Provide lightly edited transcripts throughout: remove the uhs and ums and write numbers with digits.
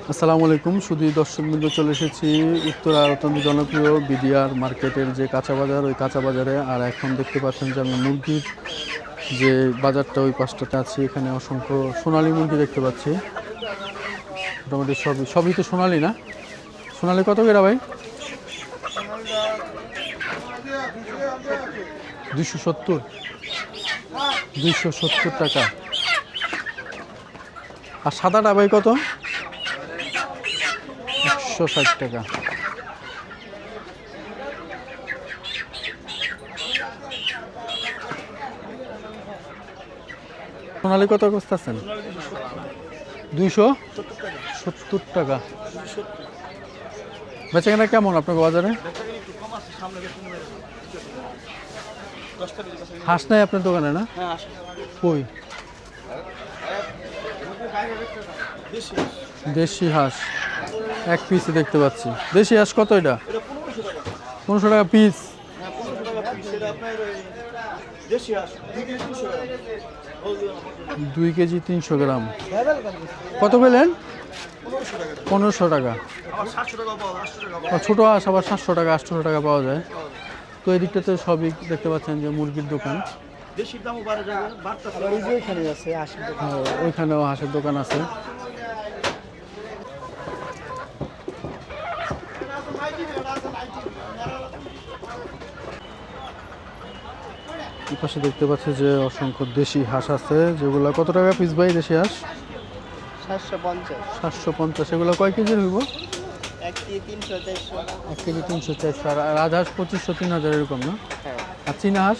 আসসালামু আলাইকুম, শুধু দর্শকবৃন্দ, চলে এসেছি উত্তরার অত্যন্ত জনপ্রিয় বিডিআর মার্কেটের যে কাঁচা বাজার, ওই কাঁচা বাজারে। আর এখন দেখতে পাচ্ছেন যে আমি মুরগির যে বাজারটা ওই পাশটাতে আছি। এখানে অসংখ্য সোনালী মুরগি দেখতে পাচ্ছি। মোটামুটি সবই তো সোনালী না? সোনালী কত করে ভাই? 270 টাকা। আর সাদাটা ভাই কত? 160 টাকা। সোনালী কত করতেছেন? 270 টাকা। বেচাকেনা কেমন আপনার বাজারে? হাঁস নাই আপনার দোকানে না? কই? দেশি হাঁস এক পিসে দেখতে পাচ্ছি। দেশি হাঁস কত এটা? 1500 টাকা পিস। 2 কেজি 300 গ্রাম। কত পেলেন? 1500 টাকা। ছোটো হাঁস আবার 700 টাকা 800 টাকা পাওয়া যায়। তো এই দিকটাতে সবই দেখতে পাচ্ছেন যে মুরগির দোকান। ওইখানেও হাঁসের দোকান আছে। এই পাশে দেখতে পাচ্ছি যে অসংখ্য দেশি হাঁস আছে, যেগুলো কত টাকা পিস ভাই দেশি হাঁস? 750। এগুলো কয় কেজির হইব? 1 কেজি 300 400। আর রাজহাঁস 2500 3000 এরকম না? হ্যাঁ। আর চীনা হাঁস?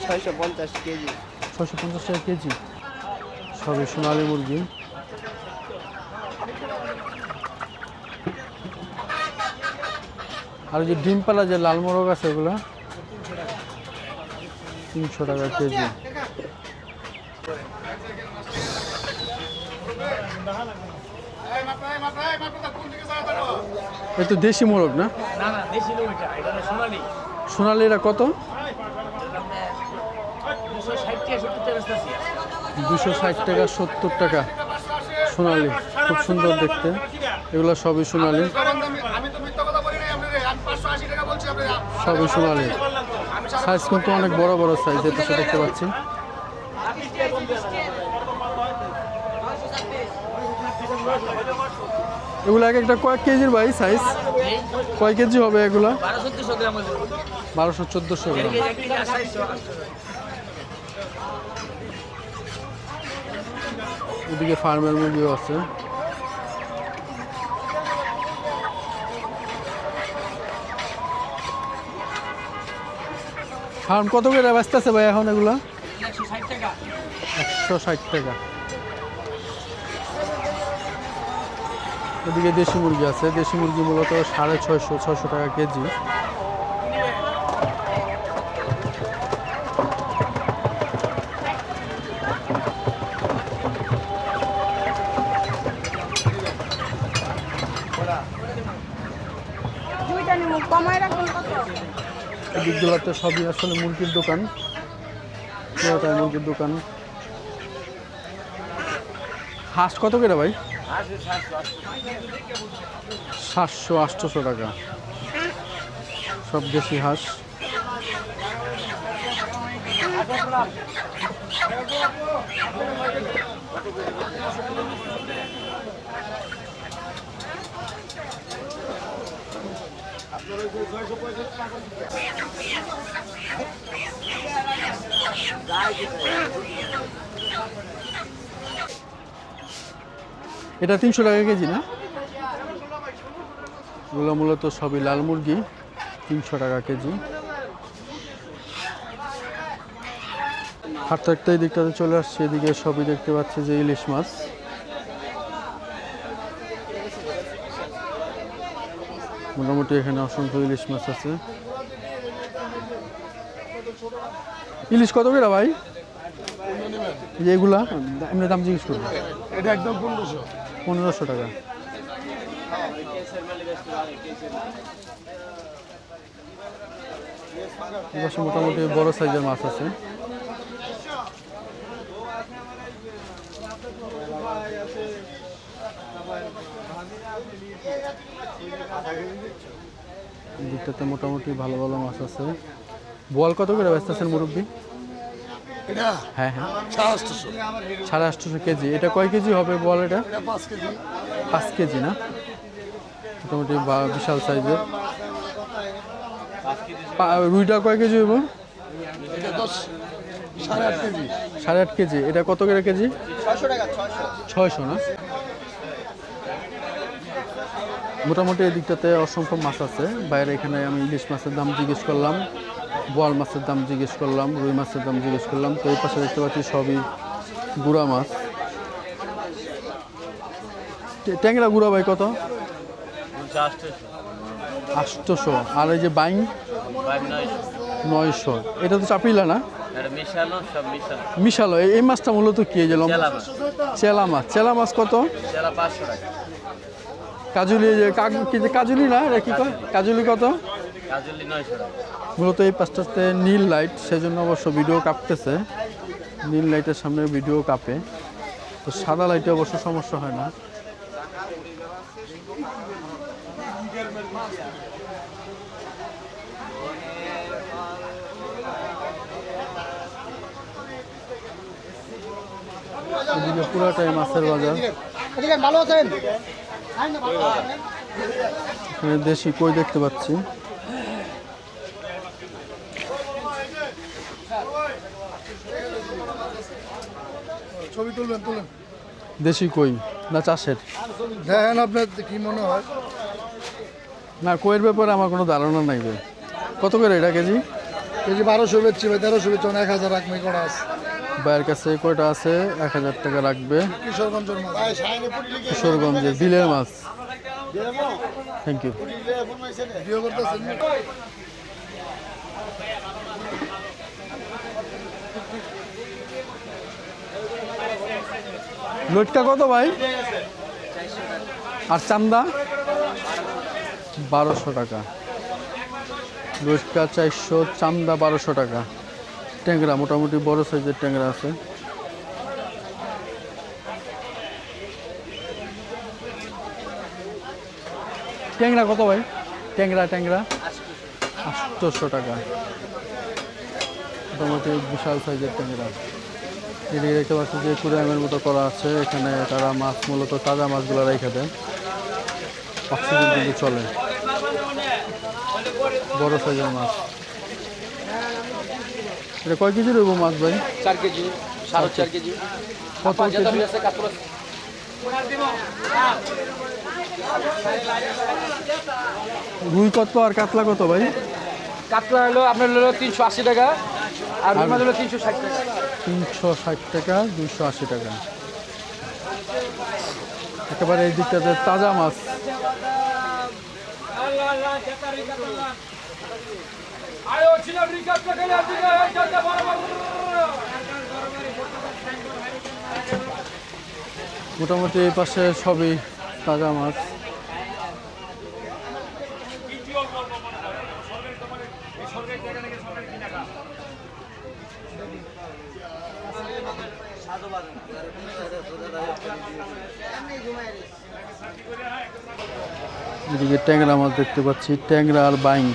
650 কেজি। 650 টাকা কেজি। সবই সোনালী মুরগি। আর যে ডিম পালা যে লাল মোরগ আছে, ওগুলো 300 টাকা কেজি। এই তো দেশি মোরগ না? সোনালী এটা কত? 260 টাকা 70 টাকা সোনালী। খুব সুন্দর দেখতে। এগুলো সবই সোনালী, সবই সোনালী। সাইজ কিন্তু অনেক বড় বড় সাইজ, এটা দেখতে পাচ্ছি। এগুলো এক একটা কয়েক কেজির ভাই সাইজ? কয় কেজি হবে এগুলো? 1200-1400 গ্রাম। এদিকে ফার্মের মুরগিও আছে। ফার্ম কত করে ব্যস্ত ভাই এখন এগুলা? 160 টাকা। এদিকে দেশি মুরগি আছে। দেশি মুরগি মূলত 650-600 টাকা কেজি। এদিকগুলোতে সবই আসলে মুরগির দোকান। মুরগির দোকান। হাঁস কত করে ভাই? 700-800 টাকা। সব দেশি হাঁস। এটা 300 টাকা কেজি না? এগুলো মূলত সবই লাল মুরগি, 300 টাকা কেজি। হাঁটতে হাঁটতে এই দিকটাতে চলে আসছে। এদিকে সবই দেখতে পাচ্ছি যে ইলিশ মাছ। মোটামুটি এখানে অসংখ্য ইলিশ মাছ আছে। ইলিশ কত করে ভাই? এগুলা এমনি দাম জিজ্ঞেস করবো। এটা একদম 1500 টাকা। মোটামুটি বড় সাইজের মাছ আছে। এই দিকটাতে মোটামুটি ভালো ভালো মাছ আছে। বোয়াল কত করে বেচতেছেন মুরব্বী? এটা হ্যাঁ হ্যাঁ, 850 850 কেজি। এটা কয় কেজি হবে বোয়াল? এটা 5 কেজি 5 কেজি না, মোটামুটি বিশাল সাইজের। রুইটা কয় কেজি হইব? এটা 10 8.5 কেজি 8.5 কেজি। এটা কত করে কেজি? 600 টাকা 600 600 না। মোটামুটি এই দিকটাতে অসংখ্য মাছ আছে। বাইরে এখানে আমি ইলিশ মাছের দাম জিজ্ঞেস করলাম, বোয়াল মাছের দাম জিজ্ঞেস করলাম, রুই মাছের দাম জিজ্ঞেস করলাম। তো এই পাশে দেখতে পাচ্ছি সবই গুড়া মাছ। ট্যাংরা গুড়া ভাই কত? 800। আর এই যে বাইং 900। এটা তো চাপিলা না, মিশালো। এই মাছটা মূলত কি? এই যে চেলা মাছ। চেলা মাছ কত? কাজুলি, যে কাজুলি না, এটা কি কয়? কাজুলি কত? মূলত এই পাশটাতে নীল লাইট, সেজন্য অবশ্য ভিডিও কাঁপতেছে। নীল লাইটের সামনে ভিডিও কাঁপে, তো সাদা লাইটে অবশ্য সমস্যা হয় না। এদিকে পুরাটাই মাছের বাজার। ভালো আছেন? এখানে দেশি কই দেখতে পাচ্ছি। ছবি তুলবেন তুলেন দেশি কই না চাষের? দেখেন আপনার কি মনে হয়। না, কইয়ের ব্যাপারে আমার কোনো ধারণা নাই ভাই। কত করে এটা কেজি? কেজি 1200 বেচছি ভাই, 1300 বেচছি, 1000 রাখমি করা আছে। ভাইয়ের কাছে কয়টা আছে? 1000 টাকা রাখবে। কিশোরগঞ্জের মাছ, কিশোরগঞ্জের বিলের মাছ। Thank you. ভিডিও করতেছেন। লটকা কত ভাই? আর চান্দা? 1200 টাকা। লটকা 400, চান্দা 1200 টাকা। ট্যাংরা মোটামুটি বড় সাইজের ট্যাংরা আছে। ট্যাংরা কত ভাই? ট্যাংরা 800 টাকা। মোটামুটি বিশাল সাইজের ট্যাংরা। এদিকে দেখতে পাচ্ছি যে কুড়াইমের মতো করা আছে। এখানে তারা মাছ মূলত তাজা মাছগুলো রেখে দেন, অক্সিজেন কিন্তু চলে। বড় সাইজের মাছ। এটা কয় কেজি রইব মাছ ভাই? 4 কেজি 4.5 কেজি। কত কেজি? রুই কত আর কাতলা কত ভাই? কাতলা হলো আপনার হলো 380 টাকা, আর রুই মাছ হলো 360 টাকা। 360 টাকা, 280 টাকা। একেবারে এই দিকটাতে তাজা মাছ। মোটামুটি এই পাশে সবই তাজা মাছ। এদিকে ট্যাংরা মাছ দেখতে পাচ্ছি, ট্যাংরা আর বাইং।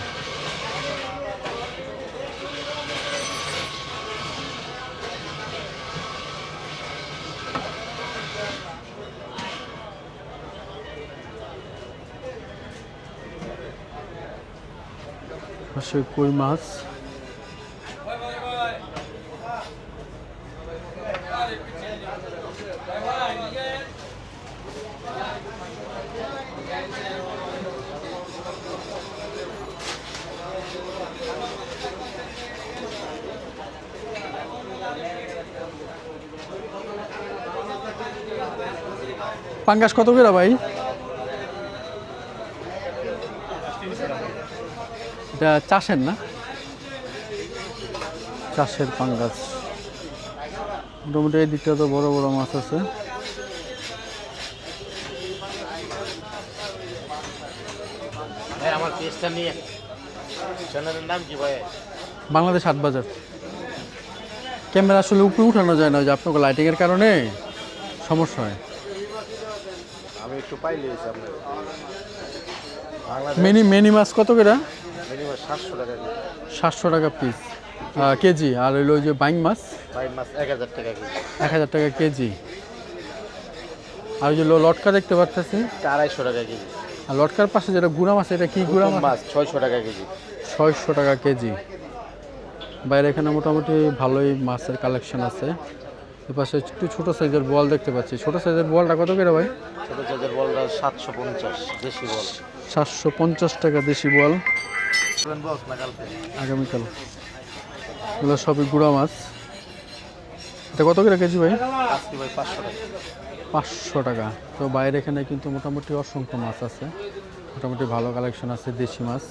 পাশে কই মাছ। পাঙ্গাস কত করে ভাই? এটা চাষের না, চাষের পাঙ্গাস। মোটামুটি এই দিকটা তো বড় বড় মাছ আছে। আমার পেজটা নিয়ে চ্যানেলের নাম কি ভাই? বাংলাদেশ হাটবাজার। ক্যামেরা আসলে উপরে উঠানো যায় না, যে আপনাকে লাইটিংয়ের কারণে সমস্যা হয়। আমি একটু পাইলে আপনার বাংলাদেশ মিনি মাছ কত করে? মিনিমাম 700 টাকা কেজি। 700 টাকা পিস কেজি। আর হইলো ওই যে বাইং মাছ ভাই মাছ 1000 টাকা কেজি। 1000 টাকা কেজি। আর ওই যে লটকা দেখতে পাচ্ছি, 250 টাকা কেজি। আর লটকার পাশে যেটা গুড়া মাছ, এটা কি গুড়া মাছ? মাছ 600 টাকা কেজি। 600 টাকা কেজি। বাইরে এখানে মোটামুটি ভালোই মাছের কালেকশন আছে। এপাশে একটু ছোটো সাইজের বল দেখতে পাচ্ছি। ছোটো সাইজের বলটা কত করে ভাই? ছোট সাইজের বলটা 750 দেশি বল। 750 টাকা দেশি বল। বস না কালকে আগামীকাল। এগুলো সবই গুড়া মাছ। এটা কত করে কেজি ভাই? আজকে ভাই 500 টাকা। 500 টাকা। তো বাইরে এখানে কিন্তু মোটামুটি অসংখ্য মাছ আছে, মোটামুটি ভালো কালেকশন আছে দেশি মাছ,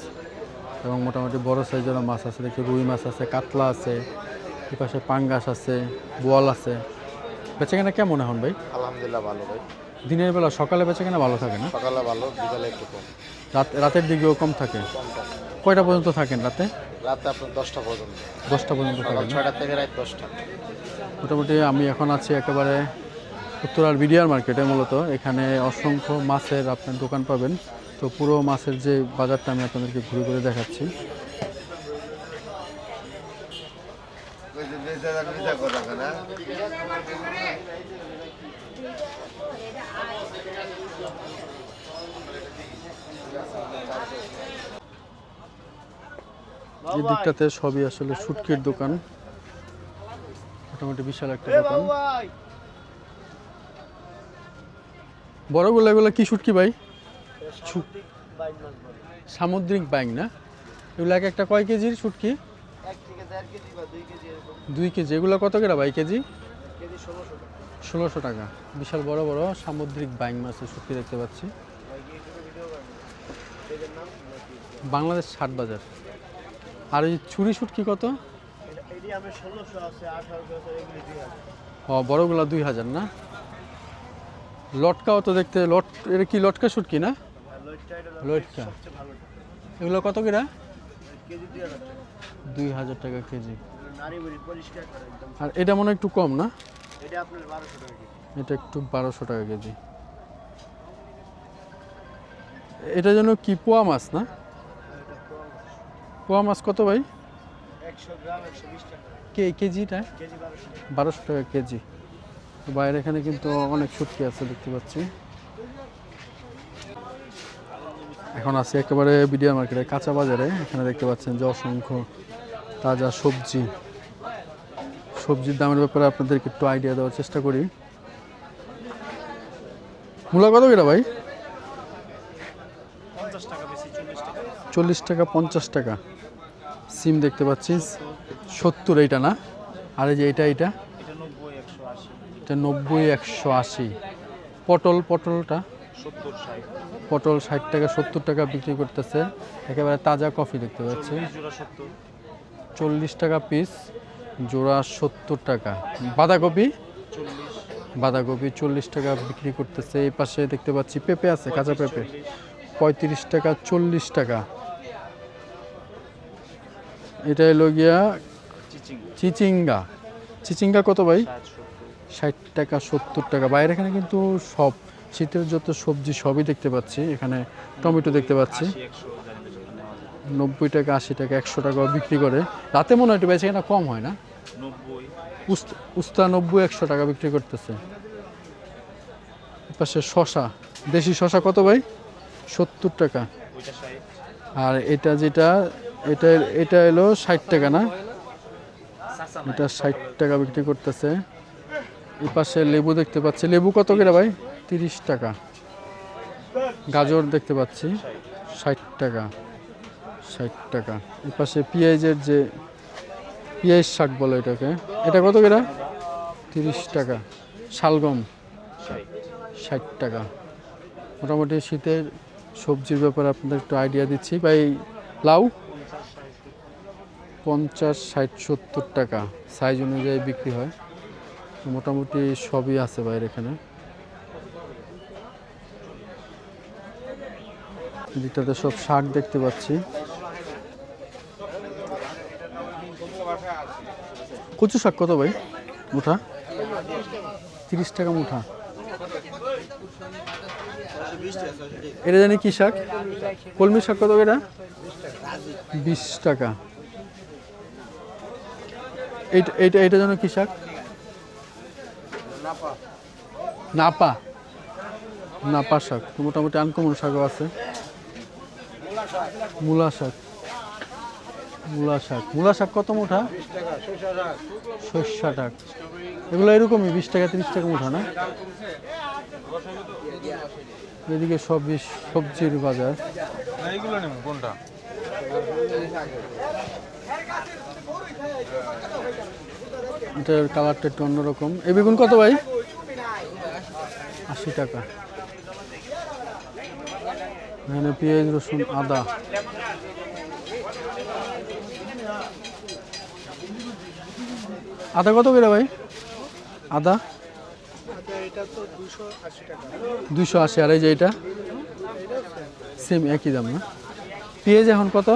এবং মোটামুটি বড় সাইজেরও মাছ আছে। দেখি রুই মাছ আছে, কাতলা আছে, এই পাশে পাঙ্গাস আছে, বোয়াল আছে। বেচাকেনা কেমন এখন ভাই? আলহামদুলিল্লাহ ভালো ভাই। দিনের বেলা সকালে বেচাকেনা ভালো থাকে না? সকালে ভালো, বিকালে একটু কম। রাতের দিকেও কম থাকে? কয়টা পর্যন্ত থাকেন রাতে? রাতে আপনার 10টা পর্যন্ত। 10টা পর্যন্ত সকাল থাকেন না? 6টা থেকে রাত 10টা। মোটামুটি আমি এখন আছি একেবারে উত্তরার বিডিআর মার্কেটে। মূলত এখানে অসংখ্য মাছের আপনার দোকান পাবেন। তো পুরো মাছের যে বাজারটা আমি আপনাদেরকে ঘুরে ঘুরে দেখাচ্ছি। এই দিকটাতে সবই আসলে শুটকির দোকান, মোটামুটি বিশাল একটা দোকান। বড়গুলো এগুলো কি শুটকি ভাই? সামুদ্রিক বাইং না? এগুলো এক একটা কয় কেজির শুটকি? 2 কেজি। এগুলো কত করে ভাই কেজি? 1600 টাকা। বিশাল বড় বড় সামুদ্রিক বাইং মাছের শুটকি দেখতে পাচ্ছি। বাংলাদেশ হাট বাজার। আর এই ছুরি শুটকি কত? বড়গুলা 2000 না? লটকাও তো দেখতে, এটা কি লটকা শুটকি না? লটকা। এগুলো কত করে? 2000 টাকা কেজি। আর এটা মনে হয় একটু কম না? এটা একটু 1200 টাকা কেজি। এটা যেন কি পোয়া মাছ না? পোয়া মাছ কত ভাই? 100 গ্রাম 120 টাকা কেজিটা? কেজি 1200 টাকা কেজি। বাইরে এখানে কিন্তু অনেক শুটকি আছে দেখতে পাচ্ছি। এখন আছি একেবারে বিডিআর মার্কেটে কাঁচা বাজারে। এখানে দেখতে পাচ্ছেন যে অসংখ্য তাজা সবজির দামের ব্যাপারে আপনাদেরকে একটু আইডিয়া দেওয়ার চেষ্টা করি। মূলা কত করে ভাই? 40 টাকা 50 টাকা। সিম দেখতে পাচ্ছি 70, এইটা না? আর এই যে এটা 90 180। পটলটা 60 টাকা 70 টাকা বিক্রি করতেছে। একেবারে তাজা কফি দেখতে পাচ্ছি 40 টাকা পিস, জোড়া 70 টাকা। বাঁধাকপি 40 টাকা বিক্রি করতেছে। এই পাশে দেখতে পাচ্ছি পেঁপে আছে, কাঁচা পেঁপে 35 টাকা 40 টাকা। এটা এলো গিয়া চিচিঙ্গা কত ভাই? 60 টাকা 70 টাকা। বাইরে এখানে কিন্তু সব শীতের যত সবজি সবই দেখতে পাচ্ছি। এখানে টমেটো দেখতে পাচ্ছি 90 টাকা 80 টাকা 100 টাকাও বিক্রি করে। রাতে মনে হয় একটু বেশি, এখানে কম হয় না? উস্তা 90 100 টাকা বিক্রি করতেছে। পাশে শশা, দেশি শশা কত ভাই? 70 টাকা। আর এটা এটা এলো 60 টাকা না? এটা 60 টাকা বিক্রি করতেছে। এই পাশে লেবু দেখতে পাচ্ছি, লেবু কত করে ভাই? 30 টাকা। গাজর দেখতে পাচ্ছি 60 টাকা। এই পাশে পেঁয়াজের যে পেঁয়াজ শাক বলে এটাকে, এটা কত করে? 30 টাকা। শালগম 60 টাকা। মোটামুটি শীতের সবজির ব্যাপারে আপনাদের একটু আইডিয়া দিচ্ছি। ভাই লাউ 50 60 70 টাকা সাইজ অনুযায়ী বিক্রি হয়। মোটামুটি সবই আছে বাইরে এখানে। এদিকটাতে সব শাক দেখতে পাচ্ছি। কচু শাক কত ভাই মুঠা? 30 টাকা মুঠা। এটা জানি কি শাক? কলমি শাক কত এটা? 20 টাকা। এটা যেন কি শাক? নাপা। নাপা শাক তো মোটামুটি আনকমন শাকও আছে। মূলা শাক। মূলা শাক কত মুঠা? 60 টাকা। এগুলো এরকমই 20 টাকা 30 টাকা মুঠা না? এদিকে সব সবজির বাজার। এইগুলো নেব কোনটা? এটার কালারটা একটু অন্যরকম। এই বেগুন কত ভাই? 80 টাকা। এখানে পেঁয়াজ, রসুন, আদা। আদা কত করে ভাই? আদা 280। আর এই যে এটা সেম একই দাম না? পেঁয়াজ এখন কত?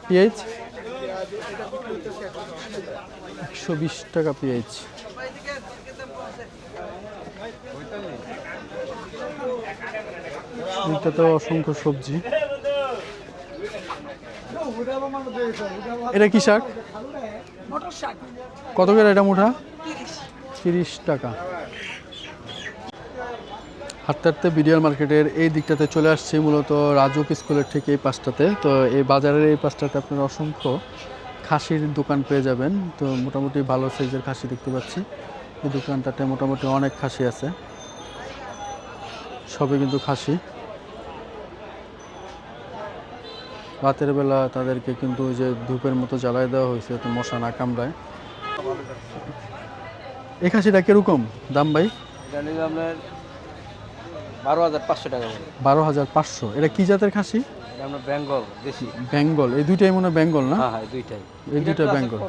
পেঁয়াজ 120 টাকা পেঁয়াজ। এটা তো অসংখ্য সবজি। এটা কি শাক? কত করে এটা মুঠা? 30 টাকা। হাঁটতে হাঁটতে বিডিআর মার্কেটের এই দিকটাতে চলে আসছি, মূলত রাজুক স্কুলের ঠিক এই পাশটাতে। তো এই বাজারের এই পাশটাতে আপনারা অসংখ্য খাসির দোকান পেয়ে যাবেন। তো মোটামুটি ভালো সাইজের খাসি দেখতে পাচ্ছি। এই দোকানটাতে মোটামুটি অনেক খাসি আছে, সবই কিন্তু খাসি। রাতের বেলা তাদেরকে কিন্তু ওই যে ধূপের মতো জ্বালায় দেওয়া হয়েছে, তো মশা না কামড়ায়। এই খাসিটা কিরকম দাম ভাই? এটা নিলে আপনার 12,500 টাকা। 12,500। এটা কি জাতের খাসি? এটা আমরা বেঙ্গল দেশি। বেঙ্গল। এই দুইটাই মনে হয় বেঙ্গল না? হ্যাঁ দুইটাই। এই দুইটা বেঙ্গল।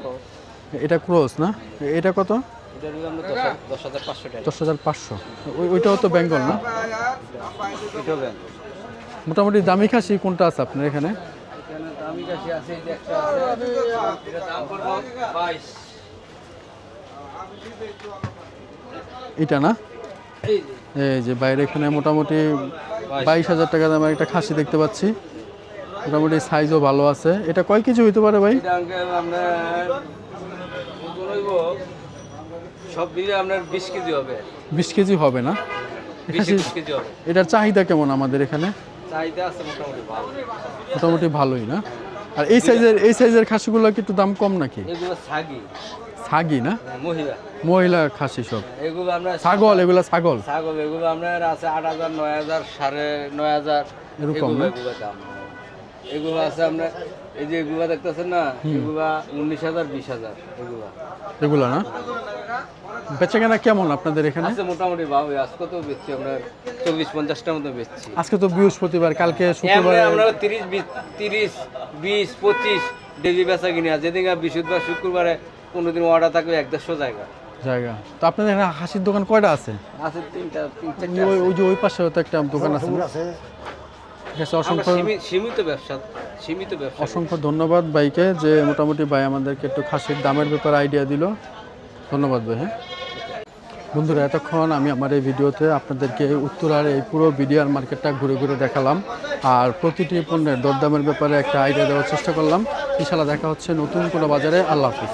এটা ক্রস না? এটা কত? এটা নিলে আমরা 10,500 টাকা। 10,500। ওইটাও তো বেঙ্গল না? এটাও বেঙ্গল। মোটামুটি দামি খাসি কোনটা আছে আপনার এখানে? এখানে দামি কাশি আছে, এই যে একটা আছে, এটা দাম পড়বে 22। এটা না? এই যে এই যে বাইরে এখানে মোটামুটি 22,000 টাকা দামের একটা খাসি দেখতে পাচ্ছি। মোটামুটি সাইজও ভালো আছে। এটা কয় কেজি হইতে পারে ভাই? এটা আঙ্কেল আপনার ওজন হইব সব মিলে আপনার 20 কেজি হবে। 20 কেজি হবে না? 20 কেজি হবে। এটার চাহিদা কেমন আমাদের এখানে? চাহিদা আছে মোটামুটি ভালো। মোটামুটি ভালোই না? আর এই সাইজের খাসিগুলো কি একটু দাম কম নাকি? এগুলো ছাগি, ছাগি না? মহিলা মহিলা খাসি সব। এগুলো আমরা ছাগল, এগুলা ছাগল। ছাগল এগুলো আপনার আছে 8,000, 9,000, 9,500 এরকম না? এগুলো দাম। এগুলো আছে আপনার এই যে এগুলো দেখতেছেন না, এগুলো 19,000, 20,000 এগুলো। এগুলা না? বেচাকেনা কেমন আপনাদের এখানে? আছে মোটামুটি ভালো। আজকে তো বেচছি আমরা 40-50টার মতো বেচছি। আজকে তো বৃহস্পতিবার, কালকে শুক্রবার। আমরা 30, 20, 25 ডেলি বেচা কিনি। আর যেদিন বৃহস্পতিবার, শুক্রবারে কোনোদিন অর্ডার থাকবে 1-150 জায়গা। তো আপনাদের এখানে হাসির দোকান কয়টা আছে? আছে 3-4টা। ওই যে ওই পাশে তো একটা দোকান আছে না? ঠিক আছে, অসংখ্য সীমিত ব্যবসা। অসংখ্য ধন্যবাদ ভাইকে, যে মোটামুটি ভাই আমাদেরকে একটু খাসির দামের ব্যাপারে আইডিয়া দিল। ধন্যবাদ ভাই। হ্যাঁ বন্ধুরা, এতক্ষণ আমি আমার এই ভিডিওতে আপনাদেরকে উত্তরার এই পুরো বিডিআর মার্কেটটা ঘুরে ঘুরে দেখালাম, আর প্রতিটি পণ্যের দরদামের ব্যাপারে একটা আইডিয়া দেওয়ার চেষ্টা করলাম। ইনশাআল্লাহ দেখা হচ্ছে নতুন কোনো বাজারে। আল্লাহ হাফিজ।